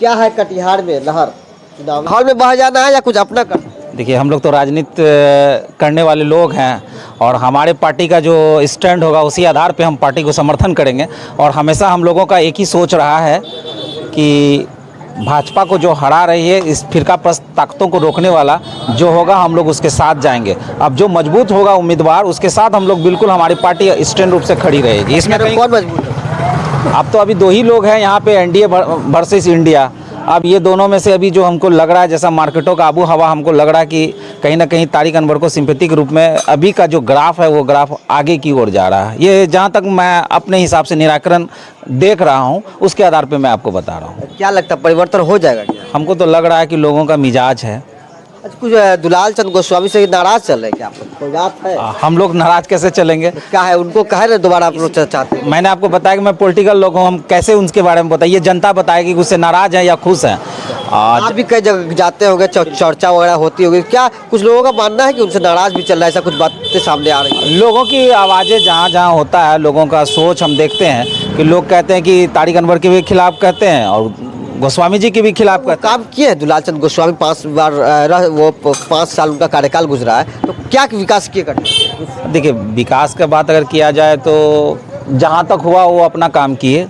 क्या है कटिहार में लहर, चुनाव हॉल में बह जाना है या कुछ अपना करना? देखिए, हम लोग तो राजनीति करने वाले लोग हैं और हमारे पार्टी का जो स्टैंड होगा उसी आधार पे हम पार्टी को समर्थन करेंगे। और हमेशा हम लोगों का एक ही सोच रहा है कि भाजपा को जो हरा रही है, इस फिरकाप्रस्त ताकतों को रोकने वाला जो होगा हम लोग उसके साथ जाएंगे। अब जो मजबूत होगा उम्मीदवार, उसके साथ हम लोग बिल्कुल, हमारी पार्टी स्टैंड रूप से खड़ी रहेगी। इसमें कौन मजबूत है? अब तो अभी दो ही लोग हैं यहाँ पे, एनडीए वर्सेस इंडिया। अब ये दोनों में से अभी जो हमको लग रहा है, जैसा मार्केटों का आबू हवा हमको लग रहा है कि कहीं ना कहीं तारिक अनवर को सिंपैथी के रूप में अभी का जो ग्राफ है वो ग्राफ आगे की ओर जा रहा है। ये जहाँ तक मैं अपने हिसाब से निराकरण देख रहा हूँ उसके आधार पे मैं आपको बता रहा हूँ। क्या लगता है परिवर्तन हो जाएगा क्या? हमको तो लग रहा है कि लोगों का मिजाज है। अच्छा, कुछ दुलाल चंद गोस्वामी से नाराज चल रहे हैं क्या आप लोग? कोई बात है? हम लोग नाराज कैसे चलेंगे? क्या है उनको कहे ना दोबारा आप लोग चाहते हैं? मैंने आपको बताया कि मैं पॉलिटिकल लोग हूँ, हम कैसे उनके बारे में बताइए? जनता बताएगी कि उससे नाराज है या खुश है। आप भी कई जगह जाते होंगे, चर्चा वगैरह होती होगी, क्या कुछ लोगों का मानना है कि उनसे नाराज भी चल रहा है, ऐसा कुछ बातें सामने आ रही है? लोगों की आवाज़ें जहाँ जहाँ होता है, लोगों का सोच हम देखते हैं कि लोग कहते हैं कि तारिक अनवर के भी खिलाफ कहते हैं और गोस्वामी जी के भी खिलाफ कहते हैं। काम किए हैं दुलाल चंद गोस्वामी, 5 बार वो 5 साल उनका कार्यकाल गुजरा है, तो क्या विकास किए करते? देखिए, विकास का बात अगर किया जाए तो जहाँ तक हुआ वो अपना काम किए।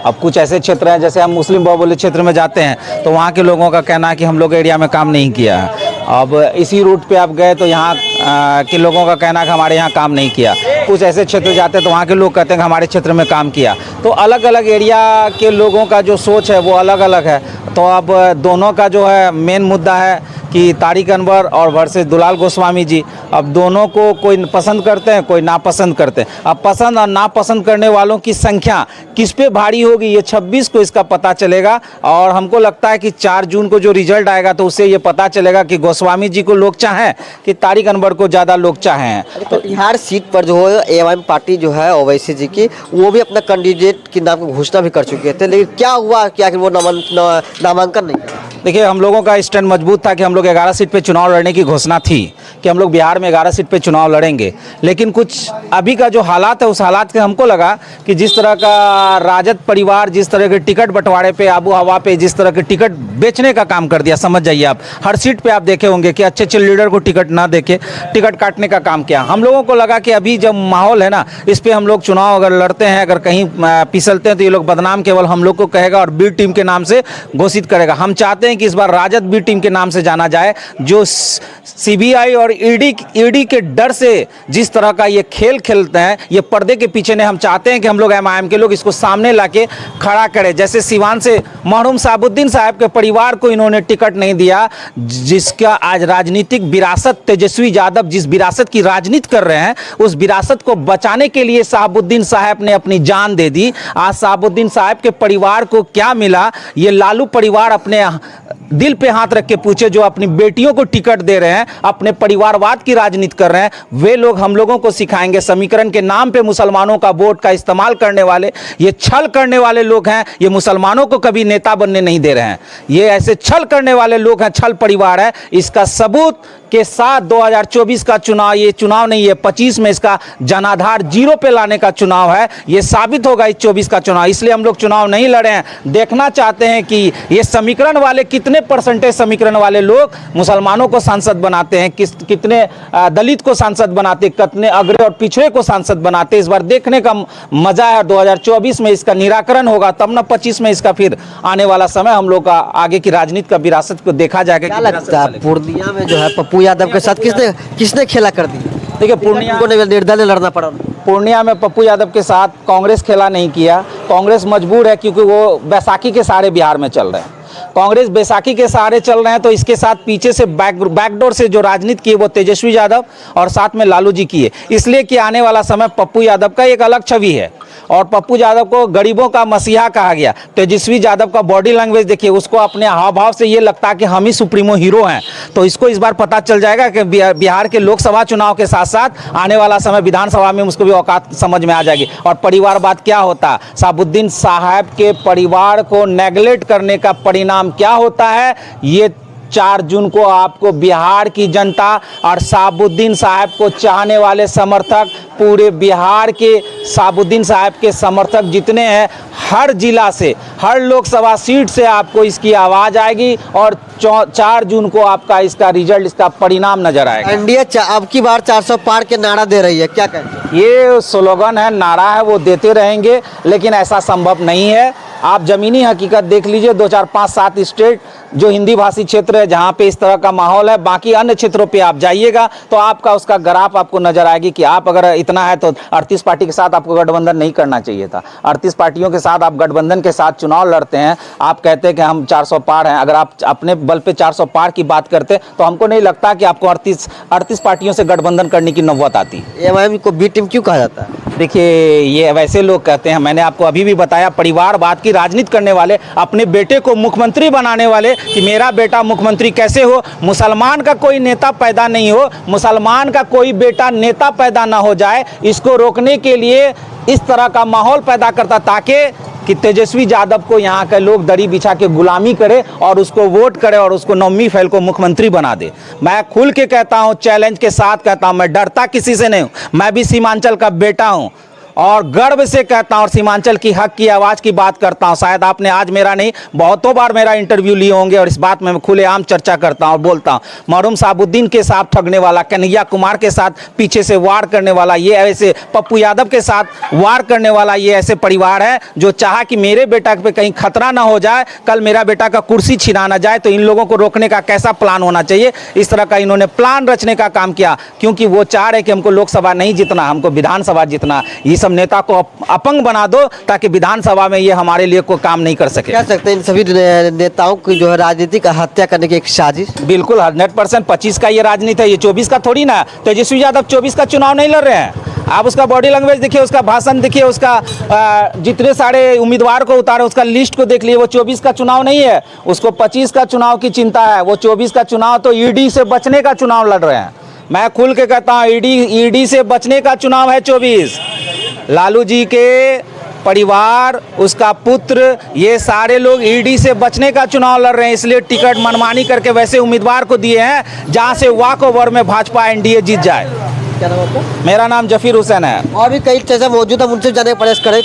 अब कुछ ऐसे क्षेत्र हैं, जैसे हम मुस्लिम बहुबोली क्षेत्र में जाते हैं तो वहाँ के लोगों का कहना है कि हम लोग एरिया में काम नहीं किया है। अब इसी रूट पे आप गए तो यहाँ के लोगों का कहना है कि हमारे यहाँ काम नहीं किया। कुछ ऐसे क्षेत्र जाते हैं तो वहाँ के लोग कहते हैं कि हमारे क्षेत्र में काम किया। तो अलग अलग एरिया के लोगों का जो सोच है वो अलग अलग है। तो अब दोनों का जो है मेन मुद्दा है कि तारिक अनवर और वर्सेस दुलाल गोस्वामी जी। अब दोनों को कोई पसंद करते हैं, कोई नापसंद करते हैं। अब पसंद और नापसंद करने वालों की संख्या किस पे भारी होगी ये 26 को इसका पता चलेगा। और हमको लगता है कि 4 जून को जो रिजल्ट आएगा तो उससे ये पता चलेगा कि गोस्वामी जी को लोग चाहें कि तारिक अनवर को ज़्यादा लोग चाहें। तो बिहार सीट पर जो है एएमआईएम पार्टी जो है ओवैसी जी की, वो भी अपना कैंडिडेट के नाम की घोषणा भी कर चुके थे, लेकिन क्या हुआ कि आखिर वो नामांकन नहीं करा? देखिए, हम लोगों का स्टैंड मजबूत था कि हम लोग 11 सीट पे चुनाव लड़ने की घोषणा थी कि हम लोग बिहार में 11 सीट पे चुनाव लड़ेंगे। लेकिन कुछ अभी का जो हालात है उस हालात के हमको लगा कि जिस तरह का राजद परिवार जिस तरह के टिकट बंटवारे पे, आबू हवा पे जिस तरह के टिकट बेचने का काम कर दिया, समझ जाइए आप हर सीट पे आप देखे होंगे कि अच्छे अच्छे लीडर को टिकट ना देके टिकट काटने का काम किया। हम लोगों को लगा कि अभी जब माहौल है ना, इस पर हम लोग चुनाव अगर लड़ते हैं, अगर कहीं फिसलते हैं तो ये लोग बदनाम केवल हम लोग को कहेगा और बी टीम के नाम से घोषित करेगा। हम चाहते हैं कि इस बार राजद बी टीम के नाम से जाना जाए, जो सीबीआई और ईडी के डर से जिस तरह का ये खेल खेलते हैं, ये पर्दे के पीछे ने। हम चाहते हैं कि हम लोग एमआईएम के लोग इसको सामने लाके खड़ा करें। जैसे सिवान से मरहूम साहबुद्दीन साहब के परिवार को इन्होंने टिकट नहीं दिया, जिसका आज राजनीतिक विरासत तेजस्वी यादव जिस विरासत की राजनीति कर रहे हैं, उस विरासत को बचाने के लिए साहबुद्दीन साहब ने अपनी जान दे दी। आज साहबुद्दीन साहब के परिवार को क्या मिला, ये लालू परिवार अपने दिल पे हाथ रख के पूछे। जो अपनी बेटियों को टिकट दे रहे हैं, अपने परिवारवाद की राजनीति कर रहे हैं, वे लोग हम लोगों को सिखाएंगे। समीकरण के नाम पे मुसलमानों का वोट का इस्तेमाल करने वाले, ये छल करने वाले लोग हैं। ये मुसलमानों को कभी नेता बनने नहीं दे रहे हैं। ये ऐसे छल करने वाले लोग हैं, छल परिवार है। इसका सबूत के साथ 2024 का चुनाव, ये चुनाव नहीं है 25 में इसका जनाधार 0 पे लाने का चुनाव है। ये साबित होगा इस 24 का चुनाव। इसलिए हम लोग चुनाव नहीं लड़े हैं। देखना चाहते हैं कि ये समीकरण वाले कितने परसेंटेज समीकरण वाले लोग मुसलमानों को सांसद बनाते हैं, कितने दलित को सांसद बनाते हैं, कितने अग्रे और पिछड़े को सांसद बनाते हैं। इस बार देखने का मजा है। 2024 में इसका निराकरण होगा, तब ना 25 में इसका फिर आने वाला समय हम लोग का आगे की राजनीति का विरासत को देखा जाएगा। क्या लगता है पूर्णिया में जो है पप्पू यादव के साथ किसने खेला कर दिया? देखिए, पूर्णिया को निर्दलीय लड़ना पड़ा। पूर्णिया में पप्पू यादव के साथ कांग्रेस खेला नहीं किया। कांग्रेस मजबूर है क्योंकि वो बैसाखी के सहारे बिहार में चल रहे हैं। कांग्रेस बैसाखी के सहारे चल रहे हैं, तो इसके साथ पीछे से बैकडोर से जो राजनीति की है वो तेजस्वी यादव और साथ में लालू जी की है। इसलिए कि आने वाला समय पप्पू यादव का एक अलग छवि है और पप्पू यादव को गरीबों का मसीहा कहा गया। तेजस्वी यादव का बॉडी लैंग्वेज देखिए, उसको अपने हाव भाव से ये लगता है कि हम ही सुप्रीमो हीरो हैं। तो इसको इस बार पता चल जाएगा कि बिहार के लोकसभा चुनाव के साथ साथ आने वाला समय विधानसभा में उसको भी औकात समझ में आ जाएगी। और परिवारवाद क्या होता, साहबुद्दीन साहब के परिवार को नेगलेक्ट करने का परिणाम क्या होता है, ये 4 जून को आपको बिहार की जनता और शहाबुद्दीन साहब को चाहने वाले समर्थक, पूरे बिहार के शहाबुद्दीन साहब के समर्थक जितने हैं, हर जिला से, हर लोकसभा सीट से आपको इसकी आवाज़ आएगी और 4 जून को आपका इसका रिजल्ट, इसका परिणाम नजर आएगा। एनडीए अब की बार 400 पार के नारा दे रही है, क्या कहेंगे? ये स्लोगन है, नारा है, वो देते रहेंगे, लेकिन ऐसा संभव नहीं है। आप ज़मीनी हकीकत देख लीजिए, 2, 4, 5, 7 स्टेट जो हिंदी भाषी क्षेत्र है जहाँ पे इस तरह का माहौल है, बाकी अन्य क्षेत्रों पे आप जाइएगा तो आपका उसका ग्राफ आपको नजर आएगी कि आप अगर इतना है तो 38 पार्टी के साथ आपको गठबंधन नहीं करना चाहिए था। 38 पार्टियों के साथ आप गठबंधन के साथ चुनाव लड़ते हैं, आप कहते हैं कि हम 400 पार हैं। अगर आप अपने बल पे 400 पार की बात करते तो हमको नहीं लगता कि आपको 38 पार्टियों से गठबंधन करने की नौबत आती। एएमआईएम को बी टीम क्यों कहा जाता है? देखिए, ये वैसे लोग कहते हैं, मैंने आपको अभी भी बताया, परिवारवाद की राजनीति करने वाले, अपने बेटे को मुख्यमंत्री बनाने वाले कि मेरा बेटा मुख्यमंत्री कैसे हो, मुसलमान का कोई नेता पैदा नहीं हो, मुसलमान का कोई बेटा नेता पैदा ना हो जाए, इसको रोकने के लिए इस तरह का माहौल पैदा करता ताकि कि तेजस्वी यादव को यहाँ के लोग दरी बिछा के गुलामी करे और उसको वोट करे और उसको 9वीं फैल को मुख्यमंत्री बना दे। मैं खुल के कहता हूँ, चैलेंज के साथ कहता हूँ, मैं डरता किसी से नहीं हूँ। मैं भी सीमांचल का बेटा हूँ और गर्व से कहता हूँ और सीमांचल की हक की आवाज़ की बात करता हूँ। शायद आपने आज मेरा नहीं, बहुतों बार मेरा इंटरव्यू लिए होंगे और इस बात में मैं खुलेआम चर्चा करता हूँ और बोलता हूँ, मरहूम शहाबुद्दीन के साथ ठगने वाला, कन्हैया कुमार के साथ पीछे से वार करने वाला, ये ऐसे पप्पू यादव के साथ वार करने वाला, ये ऐसे परिवार है जो चाहा कि मेरे बेटा पे कहीं खतरा ना हो जाए, कल मेरा बेटा का कुर्सी छिना ना जाए, तो इन लोगों को रोकने का कैसा प्लान होना चाहिए। इस तरह का इन्होंने प्लान रचने का काम किया, क्योंकि वो चाह रहे कि हमको लोकसभा नहीं जीतना, हमको विधानसभा जीतना। ये सब नेता को अपंग बना दो ताकि विधानसभा में ये हमारे लिए कोई काम नहीं कर सके। कह सकते हैं इन सभी नेताओं की जो है राजनीतिक हत्या करने की एक साजिश। बिल्कुल 100% 25 का ये राजनीति है, ये 24 का थोड़ी ना। तेजस्वी यादव 24 का चुनाव नहीं लड़ रहे हैं। आप उसका बॉडी लैंग्वेज देखिए, उसका भाषण देखिए, उसका जितने सारे उम्मीदवार को उतारे उसका लिस्ट को देख लिए, वो 24 का चुनाव नहीं है, उसको 25 का चुनाव की चिंता है। वो 24 का चुनाव तो ईडी से बचने का चुनाव लड़ रहे हैं। मैं खुल के कहता हूँ, ईडी से बचने का चुनाव है 24। लालू जी के परिवार, उसका पुत्र, ये सारे लोग ईडी से बचने का चुनाव लड़ रहे हैं, इसलिए टिकट मनमानी करके वैसे उम्मीदवार को दिए हैं जहां से वॉक ओवर में भाजपा एनडीए जीत जाए। क्या नाम आपका? मेरा नाम जफीर हुसैन है। और भी कई चर्चा मौजूद है, उनसे जाने का प्रयास करें।